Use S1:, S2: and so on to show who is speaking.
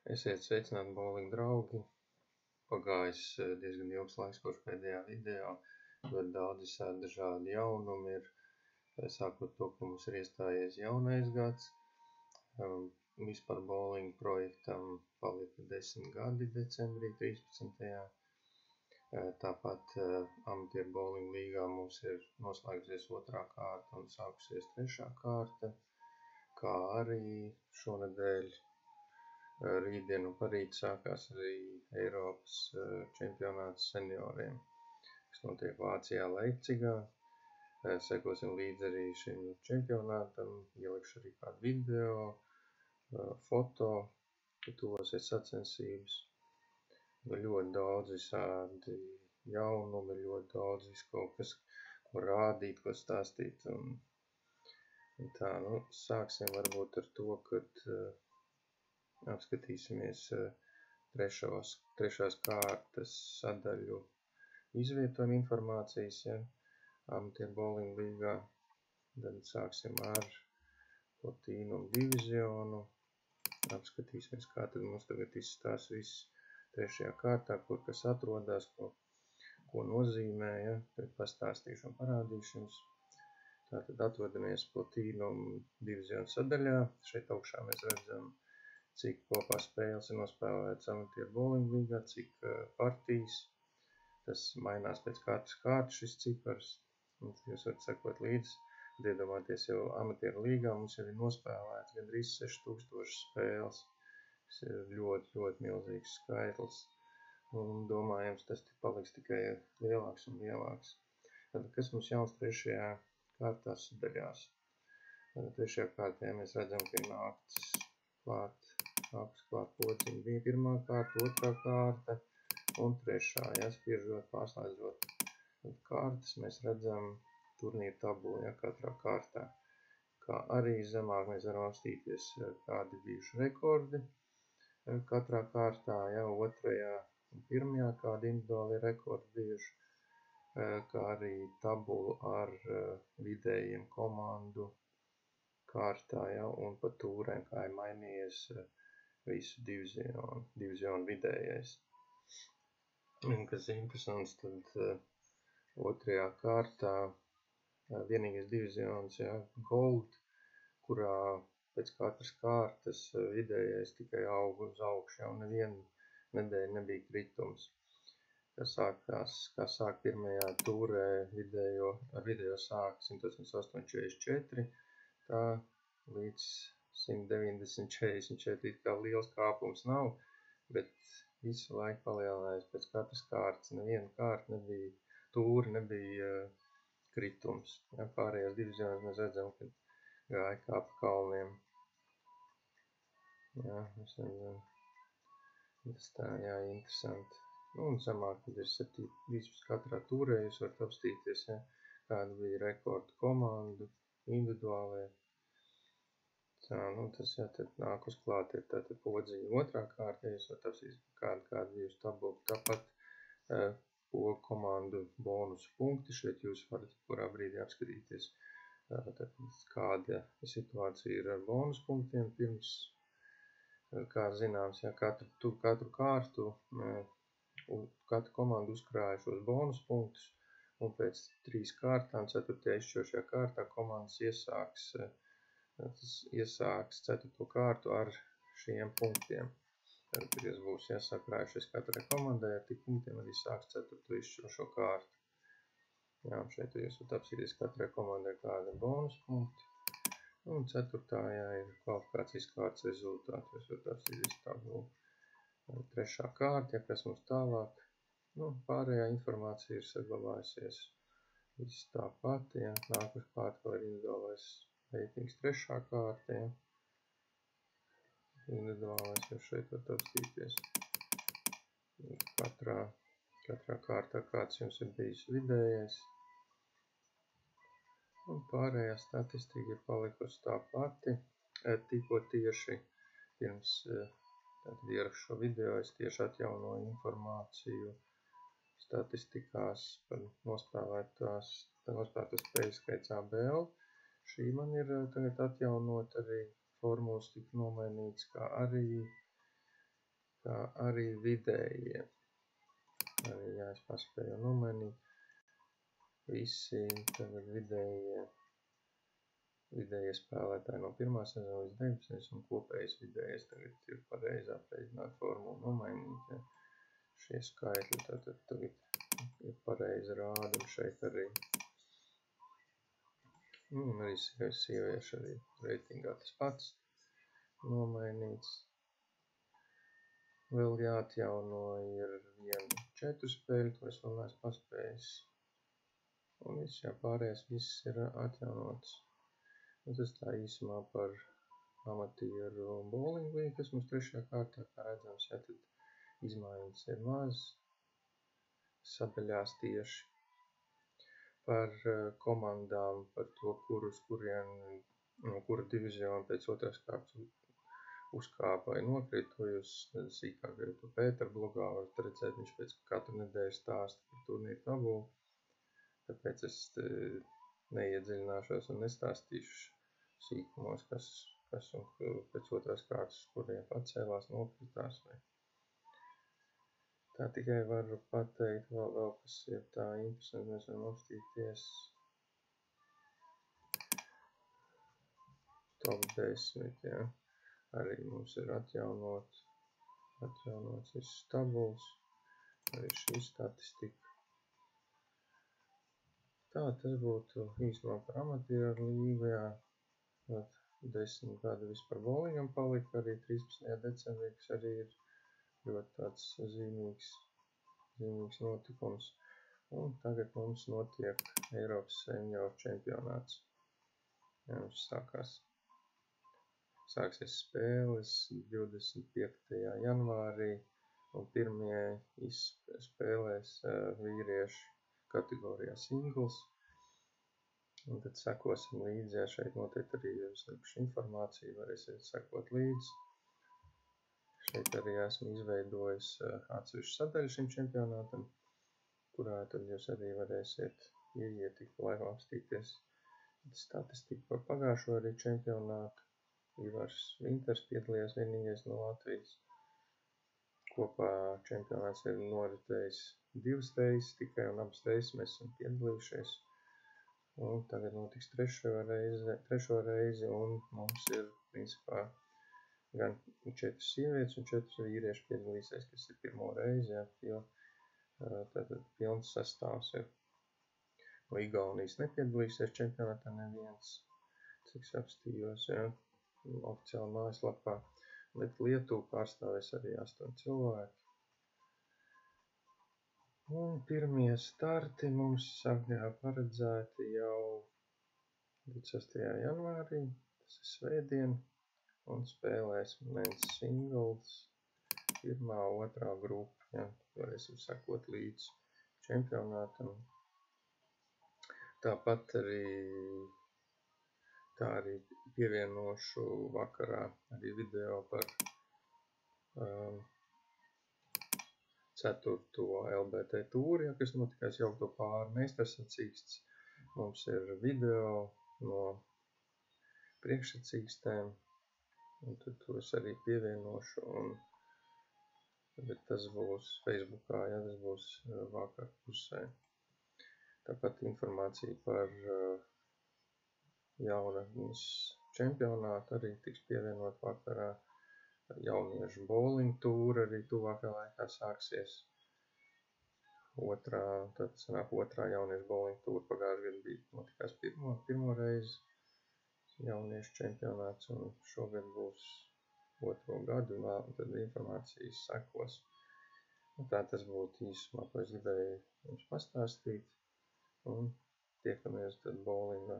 S1: Esiet sveicināti, bowling draugi. Pagājis diezgan ilgs laiks kopš pēdējā video. Ļoti daudz dažādi jaunumi ir. Sākot to, ka mums ir iestājies jaunais gads. Vispār bowling projektam palika 10 gadi decembrī 13. Tāpat amatieru bowling līgā mums ir noslēgusies 2. kārta un sākusies 3. kārta, kā arī šonedēļ rītdien un parīt sākās arī Eiropas čempionāts senioriem, kas notiek Vācijā Leipcigā. Sekosim līdzi arī šim čempionātam, ielikšu arī kādu video, foto, ka tuvosies sacensības. Ļoti daudz visādi jaunumi, ļoti daudz visu kaut kas, ko rādīt, ko stāstīt. Un tā, sāksim varbūt ar to, kad apskatīsimies trešās kārtas sadaļu izvietojumu informācijas, amatieru bowling līgā. Tad sāksim ar platīnumu divizionu. Apskatīsimies, kā tad mums tagad izstās viss 3. kārtā, kur kas atrodas, ko nozīmē, Tad pastāstīšu un parādīšu jums. Tātad atrodamies platīnumu divizionu sadaļā. Šeit augšā mēs redzam, cik kopā spēles ir nospēlētas amatieru bowling līgā, cik partijas. Tas mainās pēc katras kārtas šis cipars. Jūs varat sekot līdzi. Iedomāties, jau amatieru līgā mums jau ir nospēlēts gandrīz 6000 spēles. Tas ir ļoti, ļoti milzīgs skaitlis. Un domājams, tas paliks tikai lielāks un lielāks. Tad, kas mums jauns 3. kārtā sadaļās? 3. kārtā mēs redzam, ka ir nākas klāt pociņi. Bija 1. kārta, 2. kārta un 3. Spiežot, pārslēdzot kārtas, mēs redzam turnīru tabulu, katrā kārtā. Kā arī zemāk mēs varam apstīties, kādi bijuši rekordi katrā kārtā, 2. un 1. kādi individuāli rekordi bijuši, kā arī tabulu ar vidējiem komandu kārtā, un pa tūrēm, kā ir mainījies visu divizionu vidējais. Un, kas ir interesants, tad 2. kārtā vienīgais divizions, Gold, kurā pēc katras kārtas vidējais tikai auga uz augšu, un nevienu nedēļu nebija kritums. Kā sāk 1. tūrē ar vidējo sāk 188,44, tā līdz 190,44, kā liels kāpums nav, bet visu laiku palielinājās pēc katras kārtas, neviena kārta nebija, tūri nebija kritums. Pārējās divizionas mēs redzam, ka gāja kā pa kalniem. Mēs redzam, tas tā, interesanti. Un zemāk, kad ir 7 katrā tūrē, jūs varat apstīties, kāda bija rekordu komandu, individuālajā. Tā, tas tad nāk uz klāt, ir tātad podziņa 2. kārta, jūs varat apstīties, kāda bijusi tabula. Tāpat komandu bonusu punkti. Šeit jūs varat kurā brīdī apskatīties, kāda situācija ir ar bonus punktiem. Pirms, kā zināms, katru kārtu, katra komanda uzkrāja šos bonus punktus, un pēc 3 kārtām, 4. izšķirošajā kārtā, komandas iesāks 4. kārtu ar šiem punktiem. Tad, kad jūs būs sakrājušies katrai komandai ar tik punktiem, arī sāks 4. izšķirošo kārtu. Šeit jūs varat apstīties katrai komandai kāda bonus punkti. Un 4. ir kvalifikācijas kārtas rezultāti. Jūs varat apstīties tabulu 3. kārta, kas mums tālāk. Pārējā informācija ir saglabājusies viss tāpat. Nākuši klāt, kā ir individuālais reitings 3. kārta. Individuālais jau šeit var apstīties. Katrā kārtā kāds jums ir bijis vidējais. Un pārējā statistika ir palikusi tā pati. Tikko tieši pirms ierakstu šo video es tieši atjaunoju informāciju statistikās par nospēlēto spēļu skaits ABL. Šī man ir tagad atjaunot arī. Formulas tika nomainīts, kā arī kā arī vidējie. Arī es paspēju nomainīt. Visi tagad vidējie spēlētāji no 1. sezonas līdz 19. un kopējais vidējais tagad ir pareizi aprēķināt formulu nomainīt. Ja. Šie skaitļi tātad tagad ir pareizi rāda, un šeit arī arī sieviešu arī reitingā tas pats nomainīts. Vēl jāatjauno ir 4 spēļu, to es vēl neesmu paspējis. Un viss, jā, pārējais viss ir atjaunots. Un tas tā īsumā par amatieru bowling līgu, kas mums 3. kārtā, kā redzams, ja tad izmaiņas ir maz sadaļās tieši. Par komandām, par to, kura diviziona pēc 2. kārtas uzkāpa vai nokrita, to jūs sīkāk to Pētera blogā varat redzēt, viņš pēc katru nedēļu stāsta par turnīru tabulu. Tāpēc es neiedziļināšos un nestāstīšu sīkumos, kas un pēc 2. kārtas, kuriem pacēlās, nokritās. Tā tikai varu pateikt vēl kas ir tā interesanti, mēs varam apstīties top 10, ja. Arī mums ir atjaunots viss tabulas, arī šī statistika. Tā, tas būtu īsumā par amatieru līgu, jā. 10 gadu vispār bowlingam palika, arī 13. decembrī, kas arī ir ļoti tāds zīmīgs notikums. Un tagad mums notiek Eiropas senioru čempionāts. Jā, mums sāksies spēles 25. janvārī, un pirmie spēlēs vīriešu kategorijā singles. Un tad sekosim līdzi, ja šeit noteikti arī jums likšu informāciju, varēsiet sekot līdzi. Šeit arī esmu izveidojis atsevišķu sadaļu šim čempionātam, kurā tad jūs arī varēsiet ieiet tik laivā apstīties statistiku par pagājušo arī čempionātu. Ivars Vinters piedalījās vienīgais no Latvijas. Kopā čempionāts ir noritējis 2 reizes tikai, un abas reizes mēs esam piedalījušies. Un tagad notiks trešo reizi, un mums ir, principā, gan 4 sievietes un 4 vīrieši piedalīsies, kas ir pirmo reizi, ja, jo tātad pilns sastāvs ir. No Igaunijas nepiedalīsies čempionātā neviens, cik apstījos, ja, oficiāli mājaslapā, bet Lietuvu pārstāvēs arī 8 cilvēki. Un pirmie starti mums sākajā paredzēti jau 26. janvārī, tas ir svētdien, un spēlēs men's singles, 1., 2. grupa, ja, varēsim sekot līdz čempionātam. Tāpat arī pievienošu vakarā arī video par 4. LBT tūri, ja, kas notikās jaukto pāri meistarsacīksts. Mums ir video no priekšsacīkstēm, un tad tos arī pievienošu, un bet tas būs Facebookā, ja, tas būs vakar pusē. Tāpat informācija par jaunatnes čempionātu arī tiks pievienot vakarā. Jauniešu bowling tūra arī tuvākā laikā sāksies. Tad sanāk 2. jauniešu bowling tūra pagājušajā gadā bija notikās pirmo reizi jauniešu čempionāts, un šogad būs 2. gadu, un tad informācijas sekos. Un tā tas būtu īsumā, ko es gribēju jums pastāstīt, un tiekamies tad bowlingā.